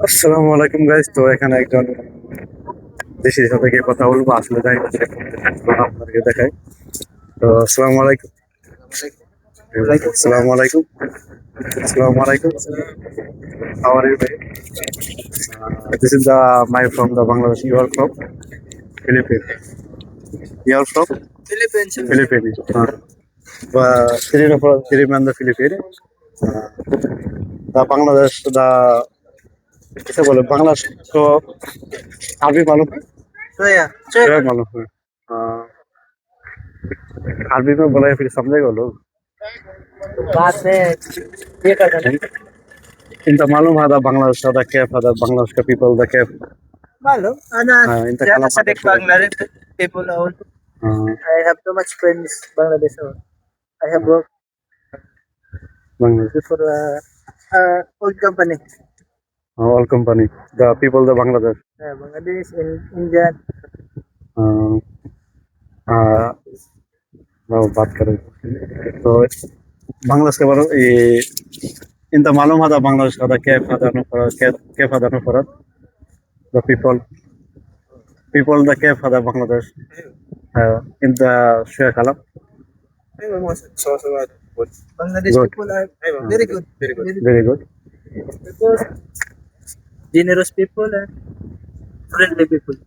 আসসালামু আলাইকুম গাইস। তো এখানে একজন দেশির সাথে গিয়ে কথা বলবো, আসলে জানি না সে কোন দেশের, তো আপনাদেরকে দেখাই। তো আসসালামু আলাইকুম। আসসালামু আলাইকুম। আসসালামু আলাইকুম। How are you, ভাই? This is the my from the Bangladesh. You are from Philippines. You are from Philippines. Three men the Philippines. The Bangladesh the कैसे बोले बांग्लादेश को अरबी मालूम है? क्या मालूम है? हाँ, अरबी में बोला है फिर समझेगा लोग। बाद में ये कर देना। इनका मालूम है बांग्लादेश का कैफ है बांग्लादेश का people the Kaif. Malo, Ana, हाँ इनका yeah, कलम sa Dik Bangladesh people also. हाँ I have too much friends Bangladesh. I have worked Bangladesh for old company. All company the people the Bangladesh. Bangladesh in India. हाँ हाँ, वो बात करें तो बांग्लादेश के बारे में ये इनका मालूम है बांग्लादेश का कैफ है कैफ है द पीपल द कैफ है Bangladesh in the share column. Bangladesh Good. people are very good. Very good. Because generous people and friendly people.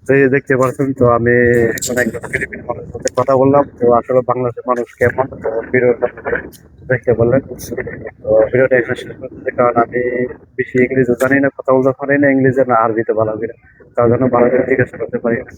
তো এই দেখতে পাচ্ছেন, তো আমি এখন একজন ফিলিপিন মানুষের সাথে কথা বললাম। তো আসলে বাংলাদেশের মানুষ কেমন, তো ভিডিওটা দেখতে বললেন। তো ভিডিওটা এখানে শেষ করতেছি, কারণ আমি বেশি ইংরেজি জানি না, কথা বলতে পারি না ইংরেজি, না আরবিতে ভালো করে, তার জন্য ভালো করে জিজ্ঞাসা করতে পারি না।